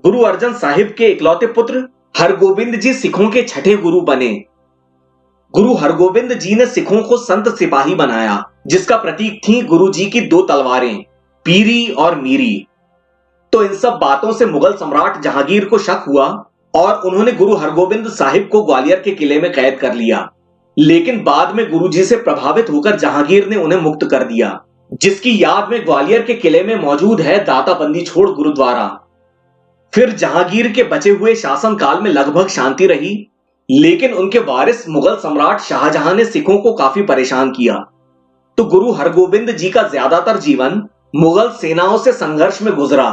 गुरु अर्जन साहिब के इकलौते पुत्र हरगोबिंद जी सिखों के छठे गुरु बने। गुरु हरगोबिंद जी ने सिखों को संत सिपाही बनाया, जिसका प्रतीक थी गुरु जी की दो तलवारें, पीरी और मीरी। तो इन सब बातों से मुगल सम्राट जहांगीर को शक हुआ और उन्होंने गुरु हरगोबिंद साहिब को ग्वालियर के किले में कैद कर लिया। लेकिन बाद में गुरु जी से प्रभावित होकर जहांगीर ने उन्हें मुक्त कर दिया, जिसकी याद में ग्वालियर के किले में मौजूद है दाता बंदी छोड़ गुरुद्वारा। फिर जहांगीर के बचे हुए शासनकाल में लगभग शांति रही, लेकिन उनके वारिस मुगल सम्राट शाहजहां ने सिखों को काफी परेशान किया। तो गुरु हरगोबिंद जी का ज्यादातर जीवन मुगल सेनाओं से संघर्ष में गुजरा।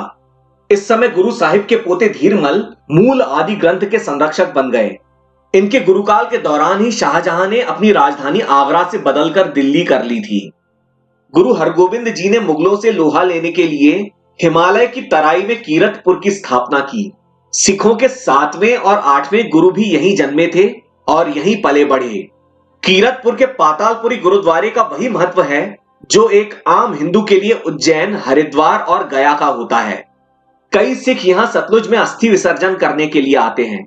इस समय गुरु साहिब के पोते धीरमल मूल आदि ग्रंथ के संरक्षक बन गए। इनके गुरुकाल के दौरान ही शाहजहां ने अपनी राजधानी आगरा से बदलकर दिल्ली कर ली थी। गुरु हरगोबिंद जी ने मुगलों से लोहा लेने के लिए हिमालय की तराई में कीरतपुर की स्थापना की। सिखों के 7वें और 8वें गुरु भी यहीं जन्मे थे और यहीं पले बढ़े। कीरतपुर के पातालपुरी गुरुद्वारे का वही महत्व है जो एक आम हिंदू के लिए उज्जैन, हरिद्वार और गया का होता है। कई सिख यहां सतलुज में अस्थि विसर्जन करने के लिए आते हैं।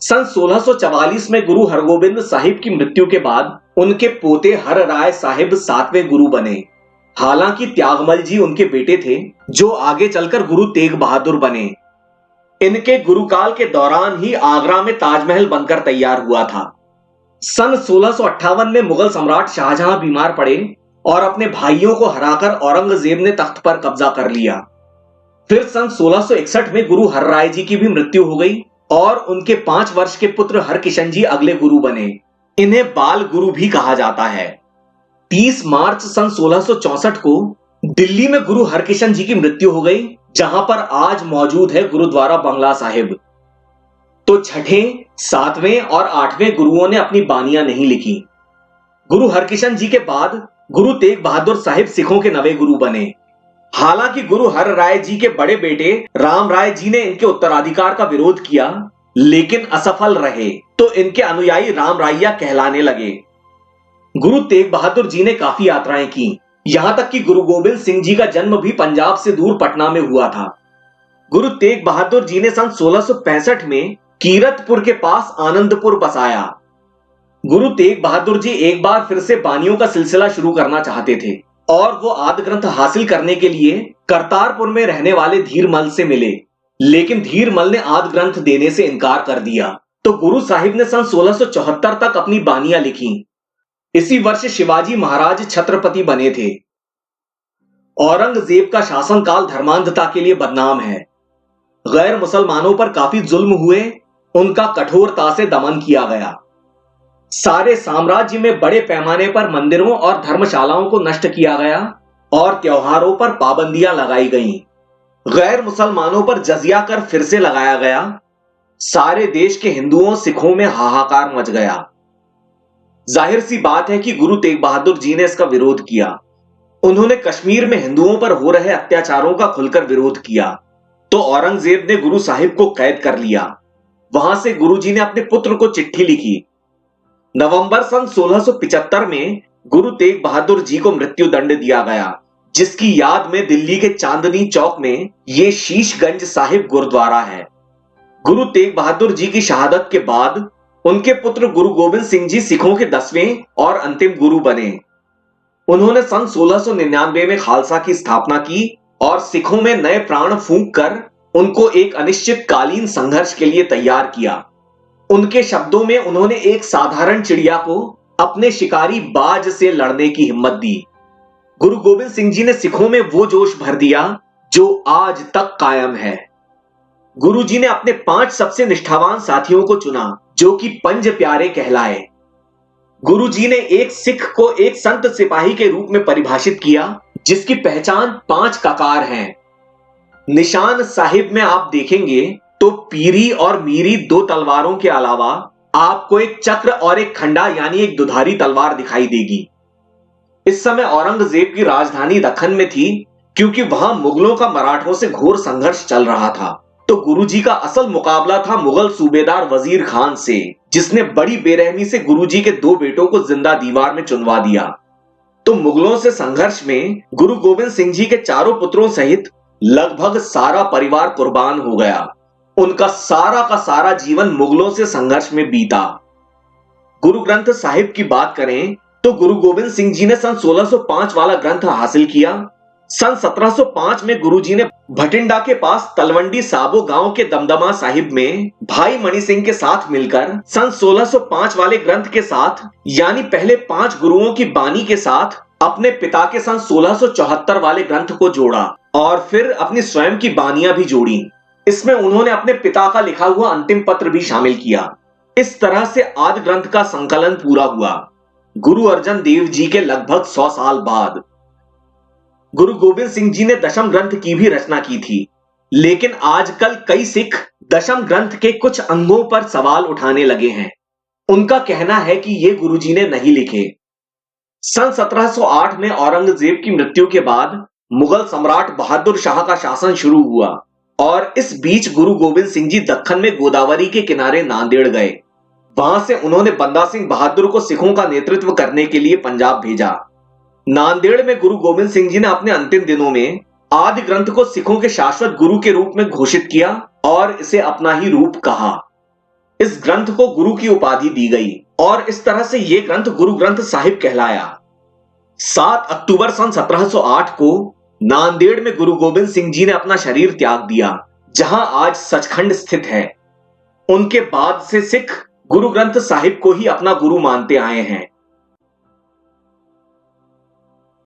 सन 1644 में गुरु हरगोबिंद साहिब की मृत्यु के बाद उनके पोते हर राय साहिब 7वें गुरु बने। हालांकि त्यागमल जी उनके बेटे थे, जो आगे चलकर गुरु तेग बहादुर बने। इनके गुरुकाल के दौरान ही आगरा में ताजमहल बनकर तैयार हुआ था। सन 1658 में मुगल सम्राट शाहजहां बीमार पड़े और अपने भाइयों को हराकर औरंगजेब ने तख्त पर कब्जा कर लिया। फिर सन 1661 में गुरु हरराय जी की भी मृत्यु हो गई और उनके 5 वर्ष के पुत्र हरकिशन जी अगले गुरु बने। इन्हें बाल गुरु भी कहा जाता है। 30 मार्च सन 1664 को दिल्ली में गुरु हरकिशन जी की मृत्यु हो गई, जहां पर आज मौजूद है गुरुद्वारा बंगला साहिब। तो छठे, 7वें और 8वें गुरुओं ने अपनी बानियां नहीं लिखी। गुरु हरकिशन जी के बाद गुरु तेग बहादुर साहिब सिखों के 9वें गुरु बने। हालांकि गुरु हर राय जी के बड़े बेटे राम राय जी ने इनके उत्तराधिकार का विरोध किया, लेकिन असफल रहे, तो इनके अनुयायी राम राइया कहलाने लगे। गुरु तेग बहादुर जी ने काफी यात्राएं की, यहां तक कि गुरु गोबिंद सिंह जी का जन्म भी पंजाब से दूर पटना में हुआ था। गुरु तेग बहादुर जी ने सन 1665 में कीरतपुर के पास आनंदपुर बसाया। गुरु तेग बहादुर जी एक बार फिर से बानियों का सिलसिला शुरू करना चाहते थे और वो आदि ग्रंथ हासिल करने के लिए करतारपुर में रहने वाले धीरमल से मिले, लेकिन धीरमल ने आदि ग्रंथ देने से इनकार कर दिया। तो गुरु साहिब ने सन 1674 तक अपनी बानियां लिखी। इसी वर्ष शिवाजी महाराज छत्रपति बने थे। औरंगजेब का शासनकाल धर्मांधता के लिए बदनाम है। गैर मुसलमानों पर काफी जुल्म हुए, उनका कठोरता से दमन किया गया। सारे साम्राज्य में बड़े पैमाने पर मंदिरों और धर्मशालाओं को नष्ट किया गया और त्योहारों पर पाबंदियां लगाई गईं। गैर मुसलमानों पर जजिया कर फिर से लगाया गया। सारे देश के हिंदुओं सिखों में हाहाकार मच गया। जाहिर सी बात है कि गुरु तेग बहादुर जी ने इसका विरोध किया। उन्होंने कश्मीर में हिंदुओं पर हो रहे अत्याचारों का खुलकर विरोध किया, तो औरंगजेब ने गुरु साहिब को कैद कर लिया। वहां से गुरु जी ने अपने पुत्र को चिट्ठी लिखी। नवंबर सन 1675 में गुरु तेग बहादुर जी को मृत्यु दंड दिया गया, जिसकी याद में दिल्ली के चांदनी चौक में ये शीशगंज साहिब गुरुद्वारा है। गुरु तेग बहादुर जी की शहादत के बाद उनके पुत्र गुरु गोबिंद सिंह जी सिखों के 10वें और अंतिम गुरु बने। उन्होंने सन 1699 में खालसा की स्थापना की और सिखों में नए प्राण फूंक कर उनको एक अनिश्चितकालीन संघर्ष के लिए तैयार किया। उनके शब्दों में उन्होंने एक साधारण चिड़िया को अपने शिकारी बाज से लड़ने की हिम्मत दी। गुरु गोबिंद सिंह जी ने सिखों में वो जोश भर दिया जो आज तक कायम है। गुरु जी ने अपने 5 सबसे निष्ठावान साथियों को चुना, जो कि पंज प्यारे कहलाए। गुरु जी ने एक सिख को एक संत सिपाही के रूप में परिभाषित किया, जिसकी पहचान 5 ककार हैं। निशान साहिब में आप देखेंगे तो पीरी और मीरी 2 तलवारों के अलावा आपको एक चक्र और एक खंडा यानी एक दुधारी तलवार दिखाई देगी। इस समय औरंगजेब की राजधानी दक्खन में थी, क्योंकि वहां मुगलों का मराठों से घोर संघर्ष चल रहा था। तो गुरुजी का असल मुकाबला था मुगल सूबेदार वजीर खान से, जिसने बड़ी बेरहमी से गुरुजी के 2 बेटों को जिंदा दीवार में चुनवा दिया। तो मुगलों से संघर्ष में गुरु गोबिंद सिंह जी के चारों पुत्रों सहित लगभग सारा परिवार कुर्बान हो गया। उनका सारा का सारा जीवन मुगलों से संघर्ष में बीता। गुरु ग्रंथ साहिब की बात करें तो गुरु गोबिंद सिंह जी ने सन 1605 वाला ग्रंथ हासिल किया। सन 1705 में गुरु जी ने भटिंडा के पास तलवंडी साबो गांव के दमदमा साहिब में भाई मणि सिंह के साथ मिलकर सन 1605 वाले ग्रंथ के साथ यानी पहले 5 गुरुओं की बानी के साथ अपने पिता के सन 1674 वाले ग्रंथ को जोड़ा और फिर अपनी स्वयं की बानियां भी जोड़ी। इसमें उन्होंने अपने पिता का लिखा हुआ अंतिम पत्र भी शामिल किया। इस तरह से आदि ग्रंथ का संकलन पूरा हुआ। गुरु अर्जन देव जी के लगभग 100 साल बाद गुरु गोबिंद सिंह जी ने दशम ग्रंथ की भी रचना की थी, लेकिन आजकल कई सिख दशम ग्रंथ के कुछ अंगों पर सवाल उठाने लगे हैं। उनका कहना है कि ये गुरु जी ने नहीं लिखे। सन 1708 में औरंगजेब की मृत्यु के बाद मुगल सम्राट बहादुर शाह का शासन शुरू हुआ और इस बीच गुरु गोबिंद सिंह जी दक्कन में गोदावरी के किनारे नांदेड़ गए। वहां से उन्होंने बंदा सिंह बहादुर को सिखों का नेतृत्व करने के लिए पंजाब भेजा। नांदेड़ में गुरु गोबिंद सिंह जी ने अपने अंतिम दिनों में आदि ग्रंथ को सिखों के शाश्वत गुरु के रूप में घोषित किया और इसे अपना ही रूप कहा। इस ग्रंथ को गुरु की उपाधि दी गई और इस तरह से यह ग्रंथ गुरु ग्रंथ साहिब कहलाया। 7 अक्टूबर सन 1708 को नांदेड़ में गुरु गोबिंद सिंह जी ने अपना शरीर त्याग दिया, जहां आज सचखंड स्थित है। उनके बाद से सिख गुरु ग्रंथ साहिब को ही अपना गुरु मानते आए हैं।